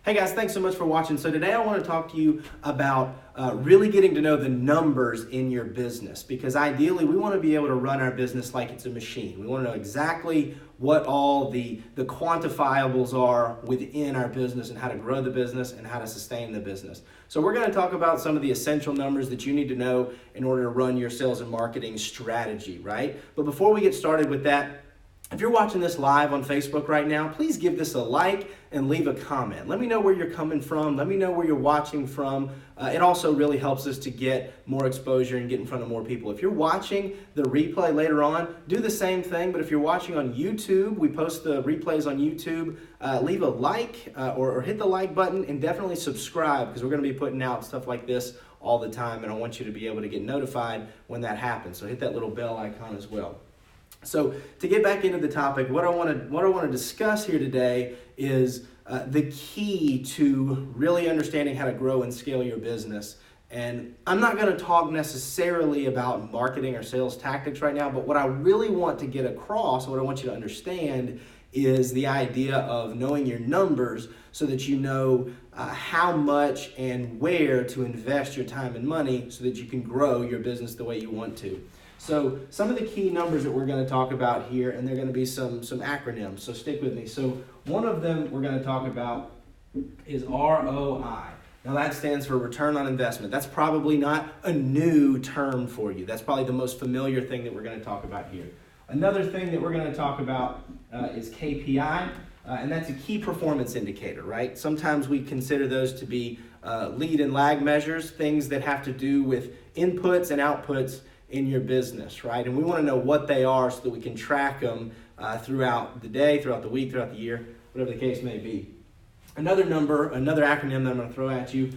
Hey guys, thanks so much for watching. So today I want to talk to you about really getting to know the numbers in your business, because ideally we want to be able to run our business like it's a machine. We want to know exactly what all the quantifiables are within our business and how to grow the business and how to sustain the business. So we're going to talk about some of the essential numbers that you need to know in order to run your sales and marketing strategy, right? But before we get started with that, if you're watching this live on Facebook right now, please give this a like and leave a comment. Let me know where you're coming from. Let me know where you're watching from. It also really helps us to get more exposure and get in front of more people. If you're watching the replay later on, do the same thing. But if you're watching on YouTube, we post the replays on YouTube. Leave a like or hit the like button, and definitely subscribe, because we're going to be putting out stuff like this all the time, and I want you to be able to get notified when that happens. So hit that little bell icon as well. So to get back into the topic, what I want to discuss here today is the key to really understanding how to grow and scale your business. And I'm not going to talk necessarily about marketing or sales tactics right now, but what I really want to get across, what I want you to understand, is the idea of knowing your numbers so that you know how much and where to invest your time and money so that you can grow your business the way you want to. So some of the key numbers that we're going to talk about here, and they're going to be some acronyms, so stick with me. So one of them we're going to talk about is ROI. Now that stands for return on investment. That's probably not a new term for you. That's probably the most familiar thing that we're going to talk about here. Another thing that we're going to talk about is KPI, and that's a key performance indicator, right? Sometimes we consider those to be lead and lag measures, things that have to do with inputs and outputs in your business, right? And we want to know what they are so that we can track them throughout the day, throughout the week, throughout the year, whatever the case may be. Another acronym that I'm going to throw at you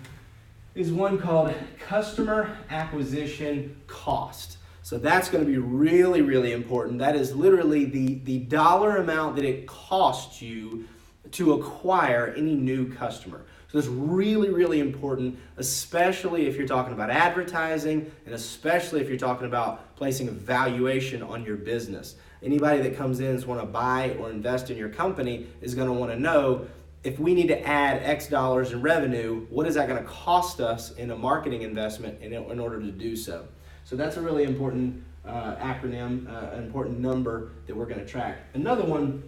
is one called customer acquisition cost. So that's going to be really, really important. That is literally the dollar amount that it costs you to acquire any new customer. So that's really, really important, especially if you're talking about advertising, and especially if you're talking about placing a valuation on your business. Anybody that comes in and want to buy or invest in your company is going to want to know, if we need to add X dollars in revenue, what is that going to cost us in a marketing investment in order to do so? So that's a really important acronym, an important number that we're going to track. Another one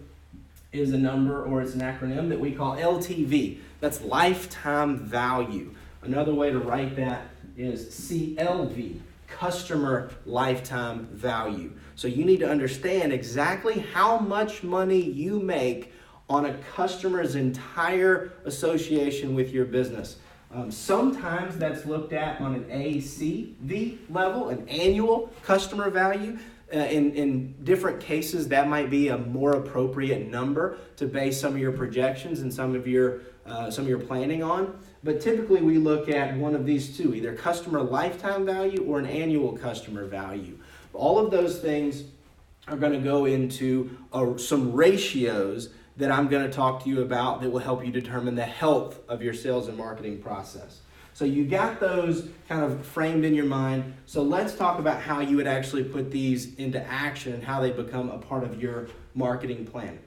is a number, or it's an acronym that we call LTV. That's lifetime value. Another way to write that is CLV, customer lifetime value. So you need to understand exactly how much money you make on a customer's entire association with your business. Sometimes that's looked at on an ACV level, an annual customer value. In different cases, that might be a more appropriate number to base some of your projections and some of your planning on. But typically we look at one of these two, either customer lifetime value or an annual customer value. All of those things are going to go into some ratios that I'm going to talk to you about that will help you determine the health of your sales and marketing process. So you got those kind of framed in your mind. So let's talk about how you would actually put these into action and how they become a part of your marketing plan.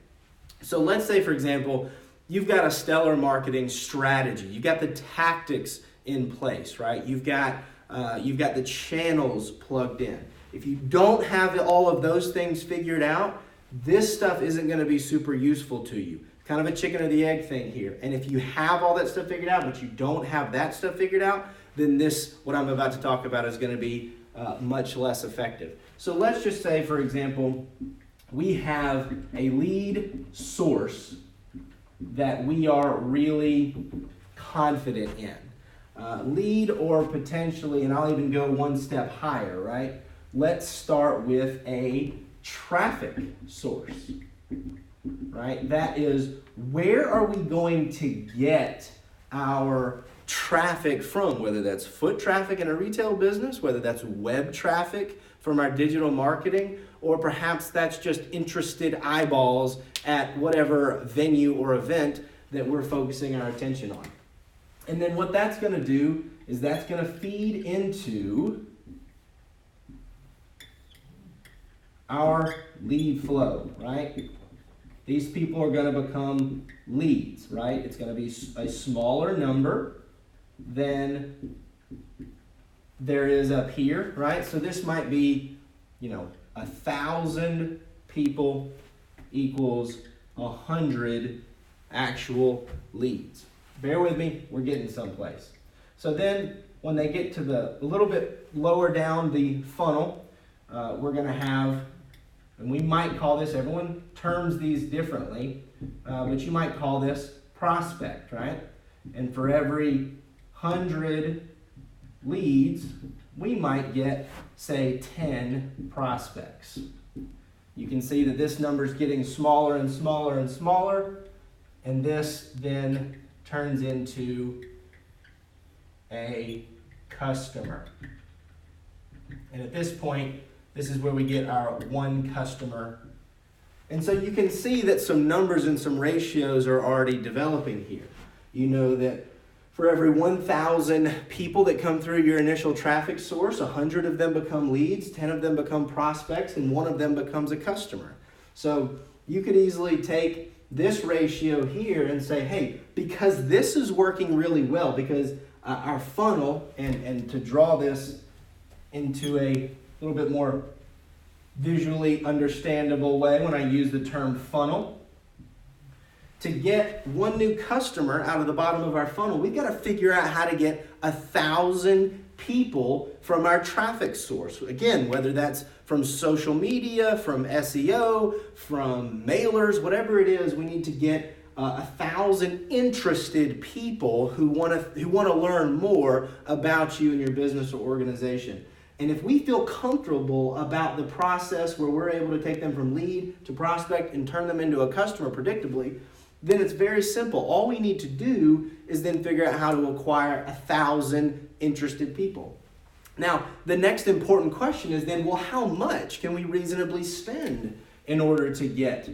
So let's say, for example, you've got a stellar marketing strategy. You've got the tactics in place, right? You've got the channels plugged in. If you don't have all of those things figured out, this stuff isn't going to be super useful to you. Kind of a chicken or the egg thing here. And if you have all that stuff figured out, but you don't have that stuff figured out, then what I'm about to talk about is going to be much less effective. So let's just say, for example, we have a lead source that we are really confident in. Lead, or potentially, and I'll even go one step higher, right? Let's start with a traffic source. Right? That is, where are we going to get our traffic from? Whether that's foot traffic in a retail business, whether that's web traffic from our digital marketing, or perhaps that's just interested eyeballs at whatever venue or event that we're focusing our attention on. And then what that's going to do is that's going to feed into our lead flow, right? These people are going to become leads, right? It's going to be a smaller number than there is up here, right? So this might be, 1,000 people equals 100 actual leads. Bear with me, we're getting someplace. So then when they get to a little bit lower down the funnel, we're going to have, and we might call this, everyone terms these differently, but you might call this prospect, right? And for every 100 leads, we might get, say, 10 prospects. You can see that this number is getting smaller and smaller and smaller, and this then turns into a customer. And at this point, this is where we get our one customer. And so you can see that some numbers and some ratios are already developing here. You know that for every 1,000 people that come through your initial traffic source, 100 of them become leads, 10 of them become prospects, and 1 of them becomes a customer. So you could easily take this ratio here and say, hey, because this is working really well, because our funnel, and to draw this into a little bit more visually understandable way when I use the term funnel, to get one new customer out of the bottom of our funnel, we've got to figure out how to get 1,000 people from our traffic source. Again, whether that's from social media, from SEO, from mailers, whatever it is, we need to get 1,000 interested people who want to learn more about you and your business or organization. And if we feel comfortable about the process where we're able to take them from lead to prospect and turn them into a customer predictably, then it's very simple. All we need to do is then figure out how to acquire 1,000 interested people. Now, the next important question is then, well, how much can we reasonably spend in order to get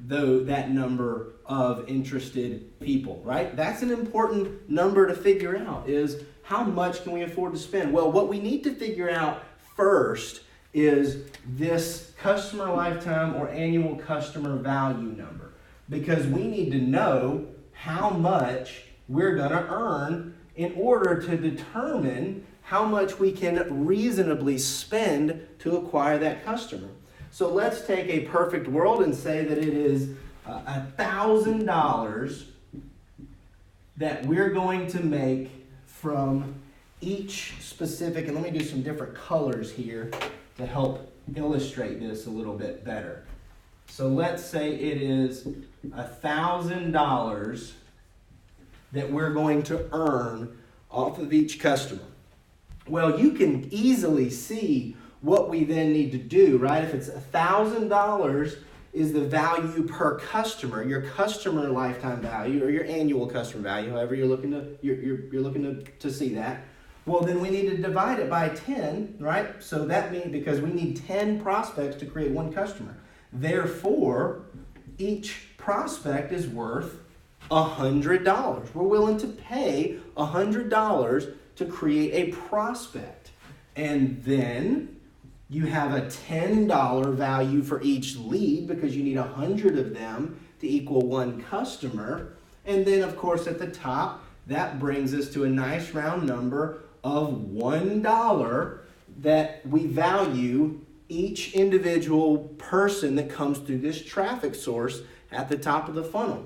that number of interested people, right? That's an important number to figure out, is how much can we afford to spend? Well, what we need to figure out first is this customer lifetime or annual customer value number, because we need to know how much we're going to earn in order to determine how much we can reasonably spend to acquire that customer. So let's take a perfect world and say that it is $1,000 that we're going to make from each specific, and let me do some different colors here to help illustrate this a little bit better. So let's say it is $1,000 that we're going to earn off of each customer. Well, you can easily see what we then need to do, right? If it's $1,000 is the value per customer, your customer lifetime value or your annual customer value, however you're looking to see that. Well, then we need to divide it by 10, right? So that means, because we need 10 prospects to create one customer. Therefore, each prospect is worth $100. We're willing to pay $100 to create a prospect. And then you have a $10 value for each lead, because you need 100 of them to equal one customer. And then, of course, at the top, that brings us to a nice round number of $1 that we value each individual person that comes through this traffic source at the top of the funnel.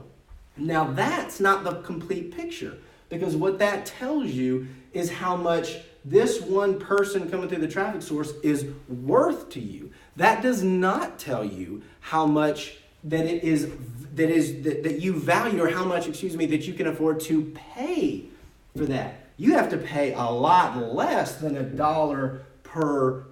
Now, that's not the complete picture, because what that tells you is how much this one person coming through the traffic source is worth to you. That does not tell you how much that you value, or how much, that you can afford to pay for that. You have to pay a lot less than $1 per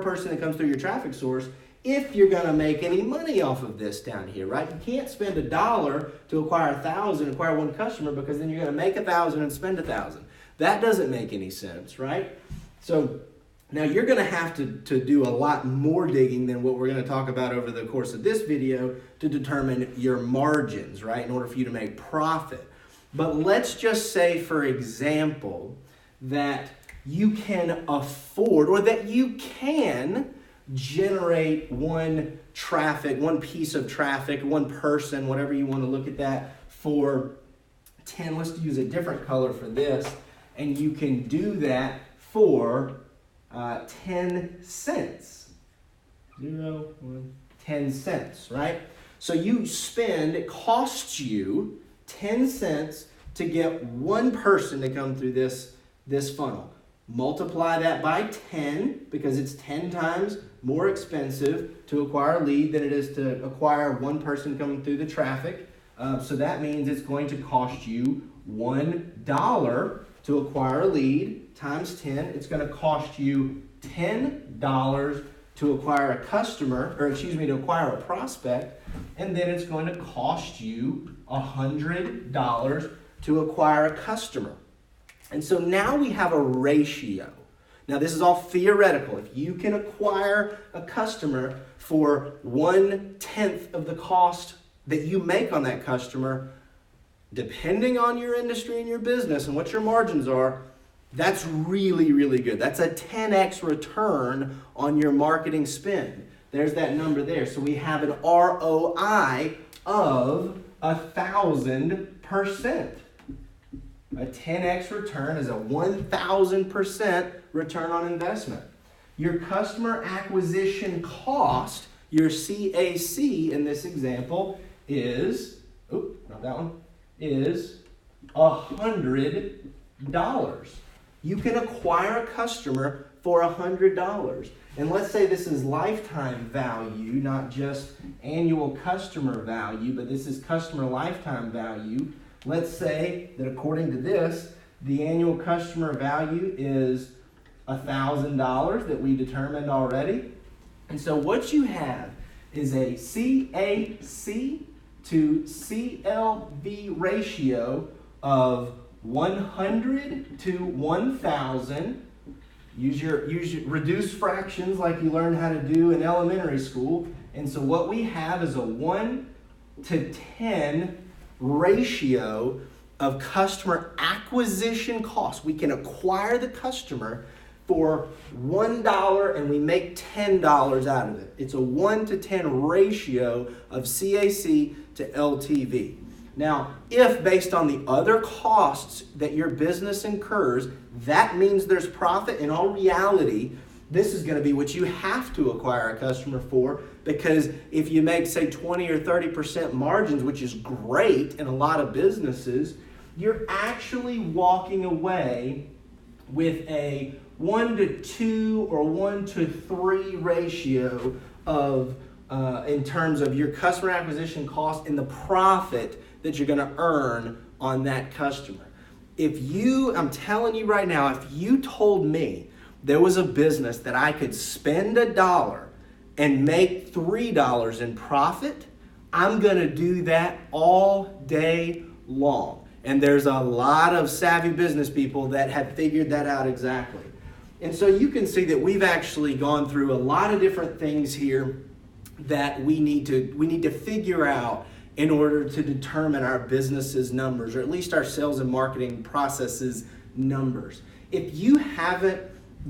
person that comes through your traffic source if you're going to make any money off of this down here, right? You can't spend $1 to acquire 1,000, acquire one customer, because then you're going to make 1,000 and spend 1,000. That doesn't make any sense, right? So now you're going to have to do a lot more digging than what we're going to talk about over the course of this video to determine your margins, right, in order for you to make profit. But let's just say, for example, that you can afford, or that you can generate one piece of traffic, one person, whatever you want to look at that, for 10, let's use a different color for this, and you can do that for 10 cents. 10 cents, right? So it costs you 10 cents to get one person to come through this funnel. Multiply that by 10, because it's 10 times more expensive to acquire a lead than it is to acquire one person coming through the traffic. So that means it's going to cost you $1 to acquire a lead times 10. It's going to cost you $10 to acquire a to acquire a prospect. And then it's going to cost you $100 to acquire a customer. And so now we have a ratio. Now this is all theoretical. If you can acquire a customer for 1/10 of the cost that you make on that customer, depending on your industry and your business and what your margins are, that's really, really good. That's a 10x return on your marketing spend. There's that number there. So we have an ROI of 1,000%. A 10x return is a 1,000% return on investment. Your customer acquisition cost, your CAC in this example, is $100. You can acquire a customer for $100. And let's say this is lifetime value, not just annual customer value, but this is customer lifetime value. Let's say that according to this, the annual customer value is $1,000 that we determined already. And so what you have is a CAC to CLV ratio of 100 to 1,000. Use your reduced fractions like you learned how to do in elementary school. And so what we have is a 1 to 10 ratio of customer acquisition cost. We can acquire the customer for $1 and we make $10 out of it. It's a 1 to 10 ratio of CAC to LTV. Now, if based on the other costs that your business incurs, that means there's profit, in all reality, this is going to be what you have to acquire a customer for, because if you make, say, 20 or 30% margins, which is great in a lot of businesses, you're actually walking away with a 1 to 2 or 1 to 3 ratio of in terms of your customer acquisition cost and the profit that you're going to earn on that customer. I'm telling you right now, if you told me there was a business that I could spend $1 and make $3 in profit, I'm going to do that all day long. And there's a lot of savvy business people that have figured that out exactly. And so you can see that we've actually gone through a lot of different things here that we need to figure out in order to determine our business's numbers, or at least our sales and marketing processes numbers. If you haven't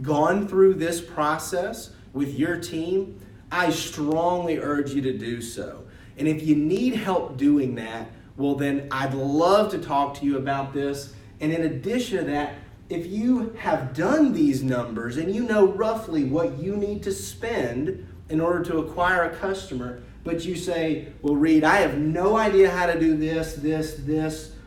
gone through this process with your team, I strongly urge you to do so. And if you need help doing that, well then I'd love to talk to you about this. And in addition to that, if you have done these numbers and you know roughly what you need to spend in order to acquire a customer, but you say, well, Reed, I have no idea how to do this,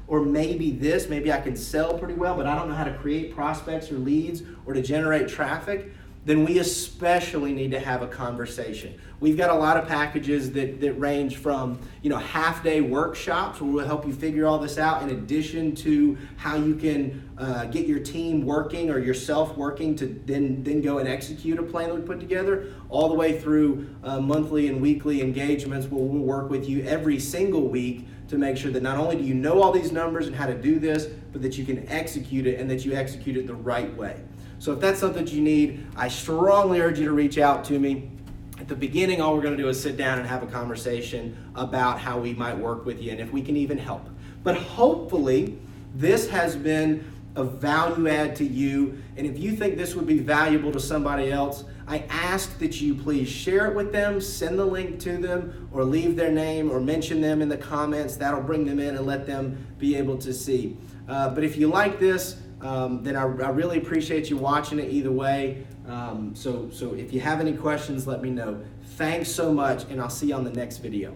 or maybe I can sell pretty well, but I don't know how to create prospects or leads or to generate traffic, then we especially need to have a conversation. We've got a lot of packages that range from half-day workshops where we'll help you figure all this out, in addition to how you can get your team working or yourself working to then go and execute a plan that we put together, all the way through monthly and weekly engagements where we'll work with you every single week to make sure that not only do you know all these numbers and how to do this, but that you can execute it and that you execute it the right way. So if that's something that you need, I strongly urge you to reach out to me. At the beginning, all we're going to do is sit down and have a conversation about how we might work with you and if we can even help. But hopefully, this has been a value add to you. And if you think this would be valuable to somebody else, I ask that you please share it with them, send the link to them, or leave their name or mention them in the comments. That'll bring them in and let them be able to see. But if you like this, then I really appreciate you watching it either way. So if you have any questions, let me know. Thanks so much, and I'll see you on the next video.